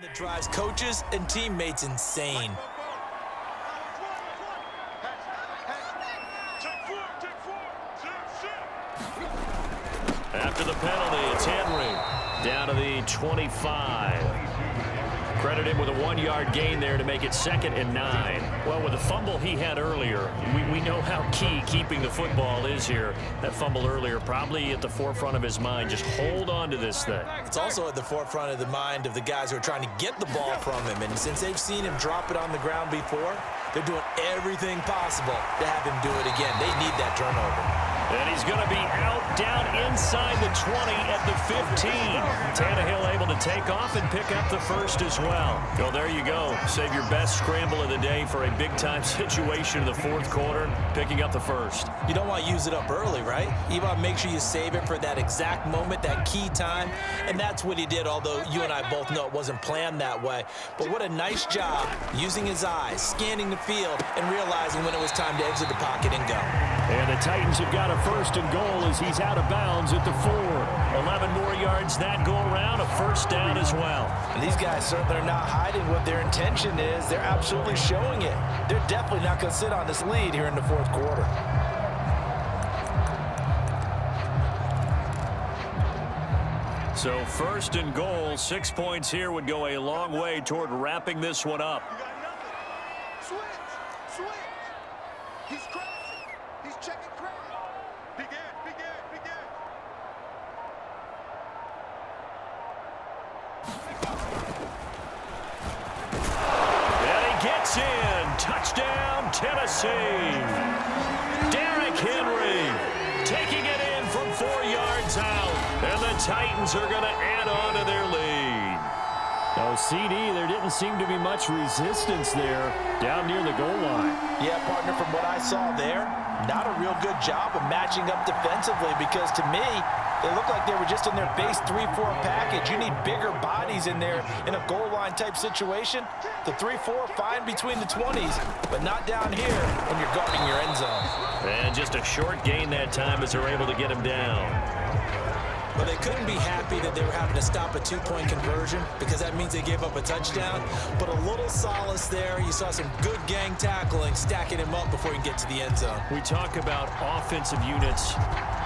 That drives coaches and teammates insane. After the penalty, it's Henry down to the 25. Credit him with a 1-yard gain there to make it 2nd and 9. Well, with the fumble he had earlier, we know how key keeping the football is here. That fumble earlier probably at the forefront of his mind. Just hold on to this thing. It's also at the forefront of the mind of the guys who are trying to get the ball from him. And since they've seen him drop it on the ground before, they're doing everything possible to have him do it again. They need that turnover. And he's going to be out down inside the 20 at the 15. Tannehill able to take off and pick up the first as well. Well, there you go. Save your best scramble of the day for a big-time situation in the fourth quarter, picking up the first. You don't want to use it up early, right? You want to make sure you save it for that exact moment, that key time. And that's what he did, although you and I both know it wasn't planned that way. But what a nice job using his eyes, scanning the field, and realizing when it was time to exit the pocket and go. And the Titans have got a 1st and goal as he's out of bounds at the 4. 11 more yards that go around, a 1st down as well. And these guys certainly are not hiding what their intention is. They're absolutely showing it. They're definitely not going to sit on this lead here in the fourth quarter. So 1st and goal, 6 points here would go a long way toward wrapping this one up. Switch. He's crossing. He's checking crack. Begin. And he gets in. Touchdown, Tennessee. Derrick Henry taking it in from 4 yards out. And the Titans are going to add on to their lead. Oh, CD, there didn't seem to be much resistance there down near the goal line. Yeah, partner, from what I saw there, not a real good job of matching up defensively because to me, they look like they were just in their base 3-4 package. You need bigger bodies in there in a goal line type situation. The 3-4, fine between the 20s, but not down here when you're guarding your end zone. And just a short gain that time as they're able to get him down. Well, they couldn't be happy that they were having to stop a 2-point conversion because that means they gave up a touchdown. But a little solace there. You saw some good gang tackling, stacking him up before he can get to the end zone. We talk about offensive units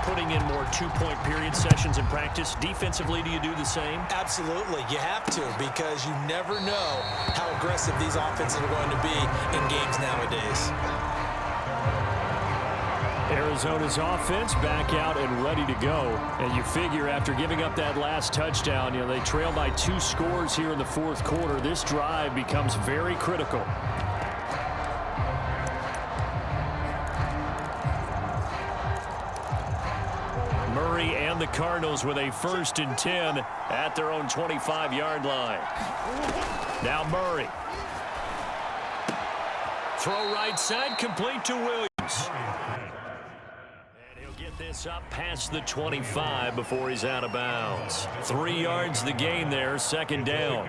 putting in more 2-point period sessions in practice. Defensively, do you do the same? Absolutely. You have to because you never know how aggressive these offenses are going to be in games nowadays. Arizona's offense back out and ready to go. And you figure after giving up that last touchdown, they trail by 2 scores here in the fourth quarter. This drive becomes very critical. Murray and the Cardinals with a 1st and 10 at their own 25-yard line. Now Murray. Throw right side, complete to Williams. This up past the 25 before he's out of bounds. 3 yards the gain there, 2nd down.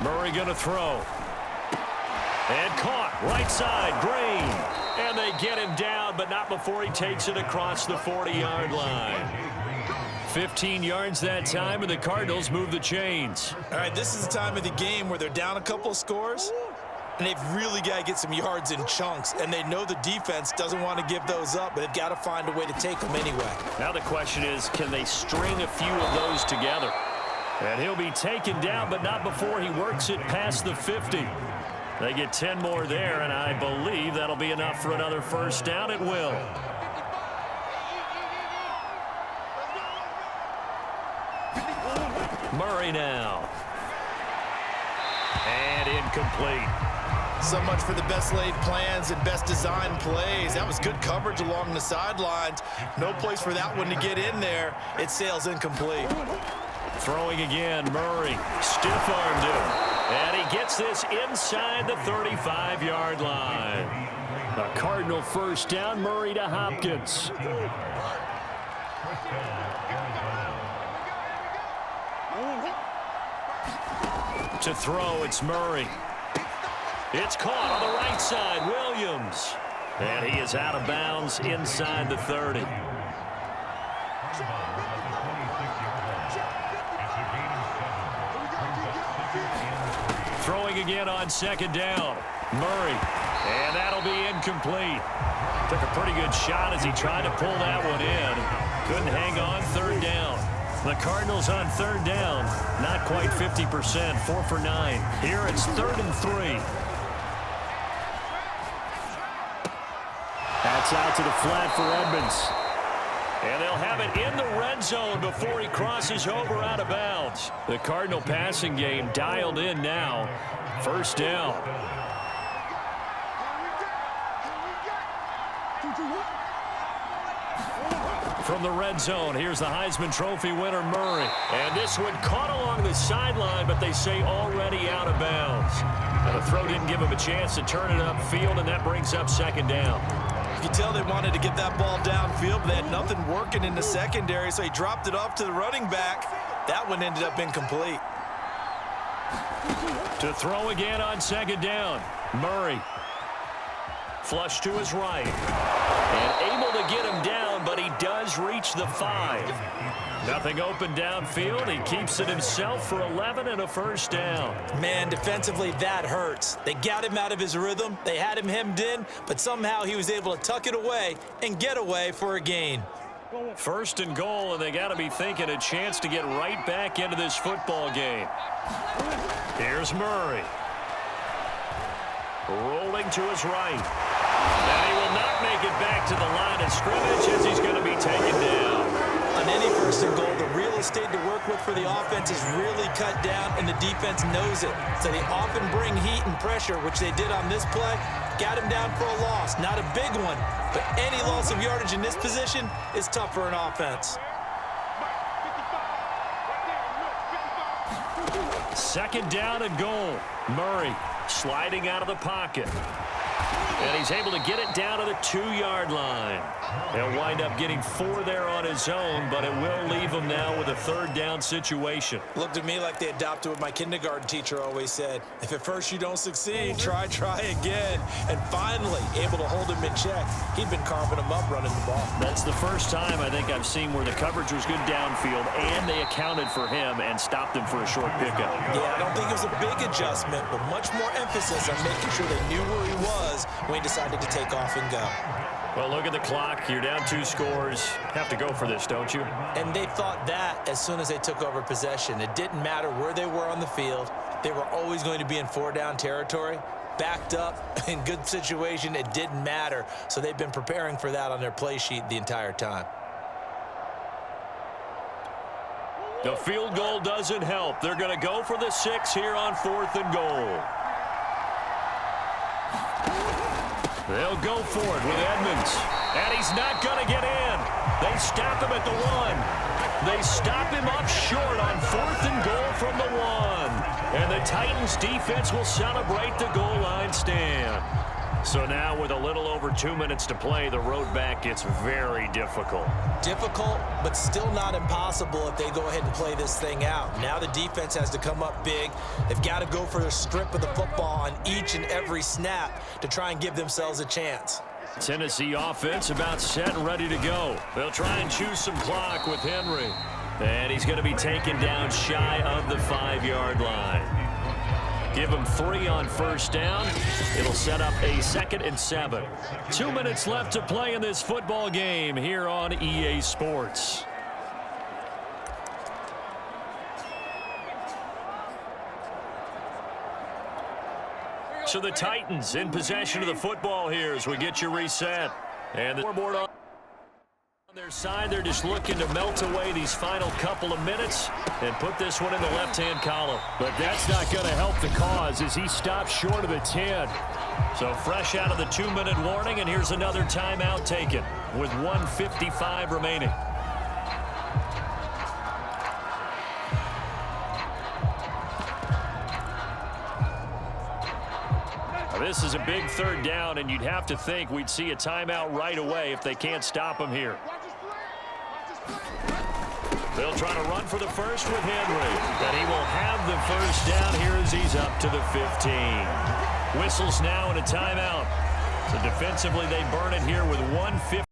Murray going to throw. And caught, right side, Green. And they get him down, but not before he takes it across the 40-yard line. 15 yards that time, and the Cardinals move the chains. All right, this is the time of the game where they're down a couple of scores, and they've really got to get some yards in chunks, and they know the defense doesn't want to give those up, but they've got to find a way to take them anyway. Now the question is, can they string a few of those together? And he'll be taken down, but not before he works it past the 50. They get 10 more there, and I believe that'll be enough for another 1st down. It will. Murray now. And incomplete. So much for the best laid plans and best designed plays. That was good coverage along the sidelines. No place for that one to get in there. It sails incomplete. Throwing again, Murray. Stiff-armed him. And he gets this inside the 35-yard line. A Cardinal 1st down, Murray to Hopkins. To throw, it's Murray. It's caught on the right side, Williams. And he is out of bounds inside the 30. Throwing again on second down. Murray. And that'll be incomplete. Took a pretty good shot as he tried to pull that one in. Couldn't hang on third down. The Cardinals on third down. Not quite 50%. 4 for 9. Here it's 3rd and 3. That's out to the flat for Edmonds. And they'll have it in the red zone before he crosses over out of bounds. The Cardinal passing game dialed in now. First down. From the red zone, here's the Heisman Trophy winner, Murray. And this one caught along the sideline, but they say already out of bounds. And the throw didn't give him a chance to turn it upfield, and that brings up second down. You can tell they wanted to get that ball downfield, but they had nothing working in the secondary, so he dropped it off to the running back. That one ended up incomplete. To throw again on second down, Murray. Flush to his right. And able to get him down, but he does reach the 5. Nothing open downfield. He keeps it himself for 11 and a first down. Man, defensively, that hurts. They got him out of his rhythm. They had him hemmed in, but somehow he was able to tuck it away and get away for a gain. First and goal, and they got to be thinking a chance to get right back into this football game. Here's Murray. Rolling to his right. And he will not make it back to the line of scrimmage as he's going to be taken down. On any first and goal, the real estate to work with for the offense is really cut down, and the defense knows it. So they often bring heat and pressure, which they did on this play. Got him down for a loss. Not a big one, but any loss of yardage in this position is tough for an offense. Second down and goal. Murray sliding out of the pocket. And he's able to get it down to the 2-yard line. He'll wind up getting 4 there on his own, but it will leave him now with a third down situation. Looked to me like they adopted what my kindergarten teacher always said. If at first you don't succeed, try again. And finally, able to hold him in check. He'd been carving him up running the ball. That's the first time I think I've seen where the coverage was good downfield, and they accounted for him and stopped him for a short pickup. Yeah, I don't think it was a big adjustment, but much more emphasis on making sure they knew where he was when he decided to take off and go. Well, look at the clock. You're down 2 scores. Have to go for this, don't you? And they thought that as soon as they took over possession. It didn't matter where they were on the field. They were always going to be in 4-down territory. Backed up, in good situation, it didn't matter. So they've been preparing for that on their play sheet the entire time. The field goal doesn't help. They're going to go for the 6 here on 4th and goal. They'll go for it with Edmonds. And he's not going to get in. They stop him at the 1. They stop him up short on 4th and goal from the 1. And the Titans defense will celebrate the goal line stand. So now with a little over 2 minutes to play, the road back gets very difficult. Difficult, but still not impossible if they go ahead and play this thing out. Now the defense has to come up big. They've got to go for a strip of the football on each and every snap to try and give themselves a chance. Tennessee offense about set and ready to go. They'll try and choose some clock with Henry. And he's going to be taken down shy of the 5-yard line. Give him 3 on first down. It'll set up a 2nd and 7. 2 minutes left to play in this football game here on EA Sports. So the Titans in possession of the football here as we get you reset. And the scoreboard on their side, they're just looking to melt away these final couple of minutes and put this one in the left-hand column. But that's not going to help the cause as he stops short of the 10. So fresh out of the 2-minute warning, and here's another timeout taken with 1:55 remaining. This is a big third down, and you'd have to think we'd see a timeout right away if they can't stop him here. They'll try to run for the first with Henry, and he will have the first down here as he's up to the 15. Whistles now and a timeout. So defensively, they burn it here with 1:50.